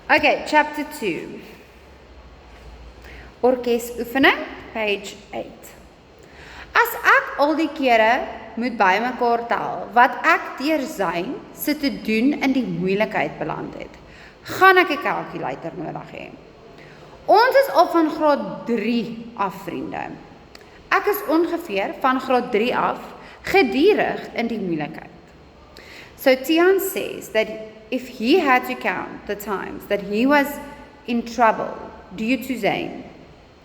Okay, chapter 2. Orkesoefening, page 8. As ek al die kere moet bymekaar tel, wat ek deur Zayn se te doen in die moeilikheid beland het, gaan ek 'n calculator nodig hê. Ons is al van graad 3 af, vriende. Ek is ongeveer van graad 3 af gedurig in die moeilikheid. So Tiaan says that if he had to count the times that he was in trouble due to Zayn,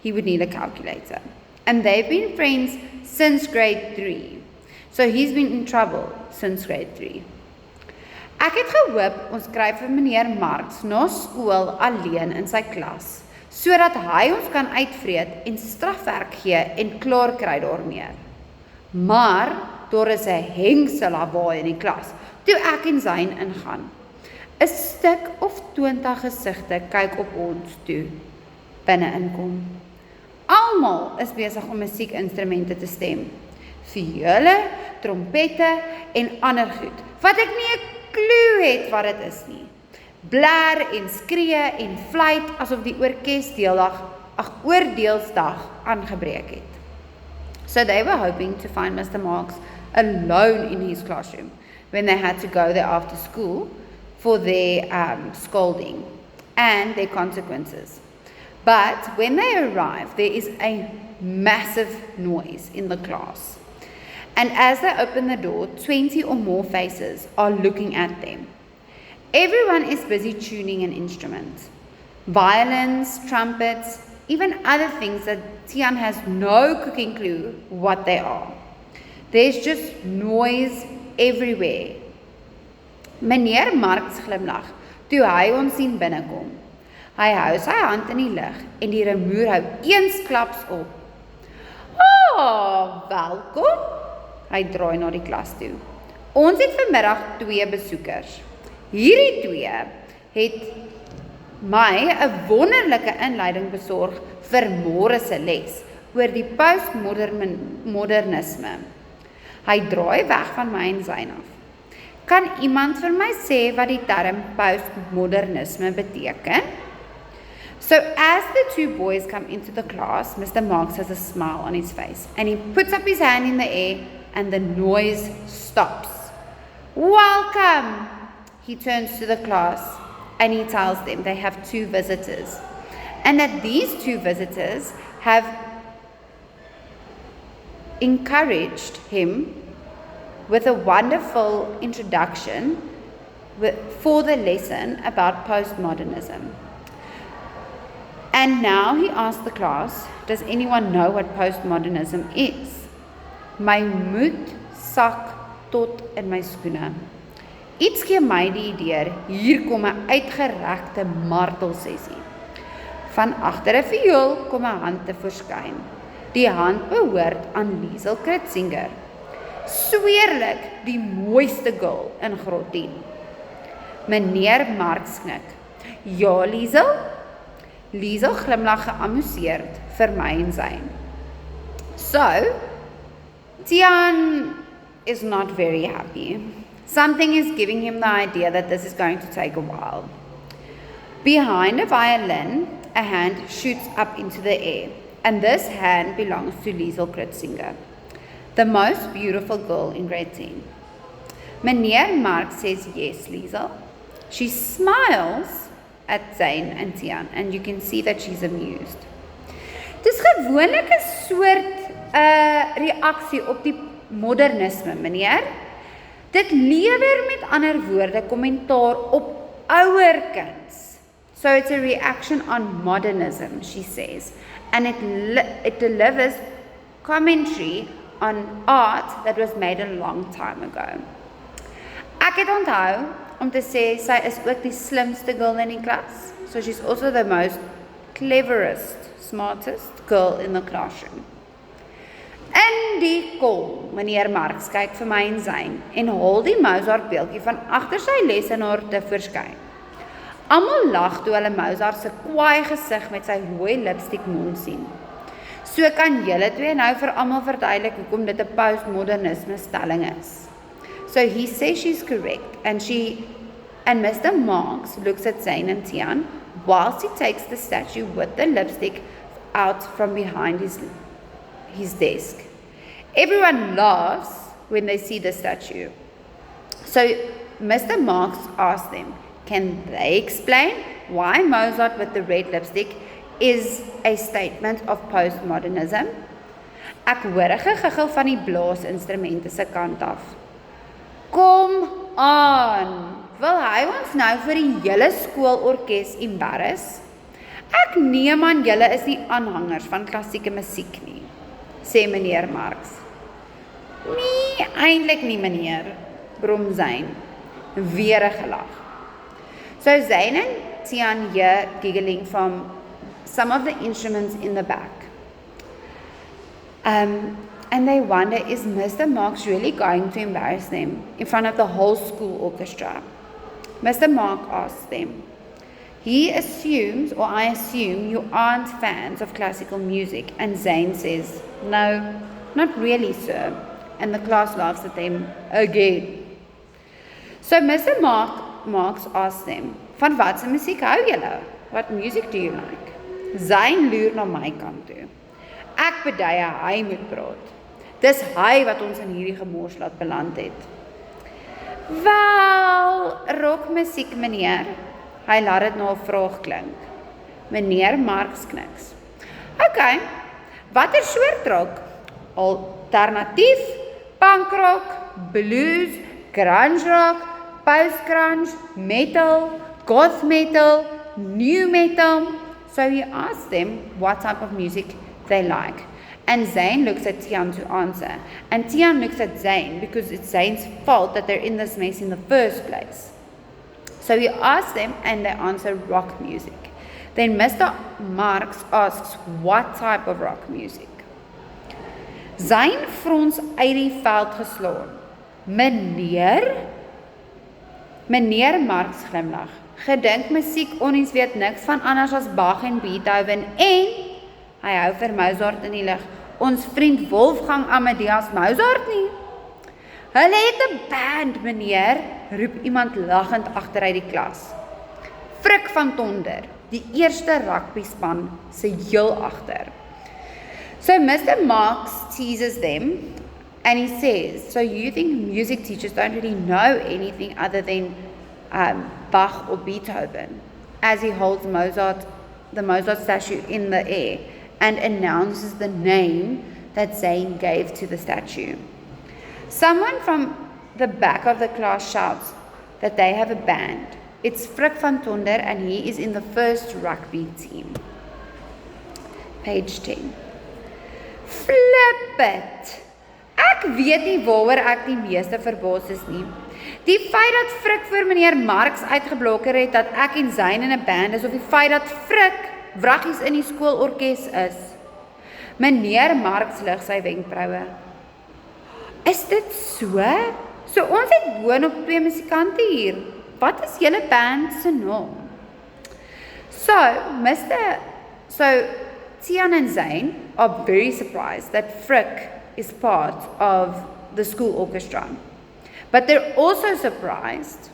he would need a calculator. And they've been friends since grade 3. So he's been in trouble since grade 3. Ek het gehoop ons kry vir meneer Marx na skool alleen in sy klas, sodat hy ons kan uitvreet en strafwerk gee en klaar kry daarmee. Maar daar is 'n hengse lawaai in die klas toe ek en Zayn ingaan. 'n Stuk of 20 gesigte kyk op ons toe binne inkom. Almal is besig om musiekinstrumente te stem. Viole, trompette en ander goed, wat ek nie 'n klou het wat dit is nie. Blaar en skree en fluit asof die oordeelsdag aangebreek het. So they were hoping to find Mr. Marx alone in his classroom when they had to go there after school for their scolding and their consequences. But when they arrive, there is a massive noise in the class. And as they open the door, 20 or more faces are looking at them. Everyone is busy tuning an instrument. Violins, trumpets, even other things that Tiaan has no cooking clue what they are. There's just noise everywhere. Meneer Marx glimlag toe hy ons sien binnekom. Hy hou sy hand in die lug en die rumoer hou eensklaps op. Welkom. Hy draai na die klas toe. Ons het vanmiddag 2 besoekers. Hierdie 2 het my 'n wonderlike inleiding besorg vir môre se les oor die postmodernisme. Hy draai weg van my en Zayn af. Kan iemand vir my sê wat die term postmodernisme beteken? So as the 2 boys come into the class, Mr. Marx has a smile on his face and he puts up his hand in the air and the noise stops. Welcome! He turns to the class and he tells them they have 2 visitors and that these 2 visitors have encouraged him with a wonderful introduction for the lesson about postmodernism. And now he asks the class, does anyone know what postmodernism is? My moed sak tot in my skoene. Iets gee my die idee, hier kom 'n uitgerekte martelsessie. Van agter 'n viool kom 'n hand te verskyn. Die hand behoort aan Liesel Kritzinger. Sweerlik die mooiste girl in graad 10. Meneer Marx knik. Ja, Liesel? Liesel glimlag geamuseerd vir my en Zayn. So, Tiaan is not very happy. Something is giving him the idea that this is going to take a while. Behind a violin, a hand shoots up into the air, and this hand belongs to Liesel Kritzinger, the most beautiful girl in grade 10. Meneer Marx says yes, Liesel. She smiles at Zayn and Tiaan, and you can see that she's amused. Dis gewoonlik 'n soort reaksie op die modernisme, meneer. Dit lewer met ander woorde kommentaar op ouer kuns. So it's a reaction on modernism, she says, and it delivers commentary on art that was made a long time ago. Ek het onthou om te sê sy is ook die slimste girl in die klas. So she's also the most cleverest, smartest girl in the classroom. In die kol, meneer Marx kyk vir my en Zayn en haal die Mozart beeldjie van agter sy lesenaar te verskyn. Almal lag toe hulle Mozart se kwaai gesig met sy rooi lipstick mond sien. So kan julle twee nou vir almal verduidelik hoekom dit 'n postmodernisme stelling is. So he says she's correct and she And Mr. Marks looks at Zane and Tian whilst he takes the statue with the lipstick out from behind his desk. Everyone laughs when they see the statue. So Mr. Marks asks them, can they explain why Mozart with the red lipstick is a statement of postmodernism? Ek hoor 'n gegiggel van die blaasinstrumente se kant af. Kom aan, wil hy ons nou vir die hele skoolorkes embarrass? Ek neem aan julle is nie aanhangers van klassieke musiek nie, sê meneer Marks. Nee, eintlik nie meneer, brom Zane. Weer 'n gelag. So Zane and Tian hear giggling from some of the instruments in the back. And they wonder, is Mr. Marks really going to embarrass them in front of the whole school orchestra? Mr. Mark asks them. He assumes, or I assume, you aren't fans of classical music. And Zane says, no, not really, sir. And the class laughs at them again. So Mr. Marks asks them, van wat se musiek hou julle? What music do you like? Zane loer na my kant toe. Ek beduie hy moet praat. Dis hy wat ons in hierdie gemors laat beland het. Wel, rockmusiek meneer. Hy laat dit na 'n vraag klink. Meneer Marks kniks. Okay, watter soort rock? Alternatief, punk rock, blues, grunge rock, post-grunge, metal, goth metal, new metal. So he asks them what type of music they like. And Zane looks at Tian to answer. And Tian looks at Zane because it's Zane's fault that they're in this mess in the first place. So he asks them and they answer rock music. Then Mr. Marks asks what type of rock music. Zane frons uit die veld geslaan. Meneer Marks glimlag. Gedink musiek ons weet niks van anders as Bach en Beethoven en hy hou vir Mozart in die lig. Ons vriend Wolfgang Amadeus Mozart nie. Hulle het 'n band, meneer, roep iemand lachend agteruit die klas. Frik van Tonder, die eerste rugbyspan se heel agter. So Mr. Marks teases them and he says, so you think music teachers don't really know anything other than Bach or Beethoven, as he holds the Mozart statue in the air and announces the name that Zane gave to the statue. Someone from the back of the class shouts that they have a band. It's Frik van Tonder and he is in the first rugby team. Page 10. Flip it! Ek weet nie waaroor ek die meeste verbaas is nie. Die feit dat Frik vir meneer Marks uitgeblokker het dat ek en Zane in 'n band is, of die feit dat Frik wraggies in die skoolorkes is. Meneer Marks lig sy wenkbroue. Is dit so? So ons het boonop 2 musikante hier. Wat is julle band se naam? So Tian and Zane are very surprised that Frik is part of the school orchestra. But they're also surprised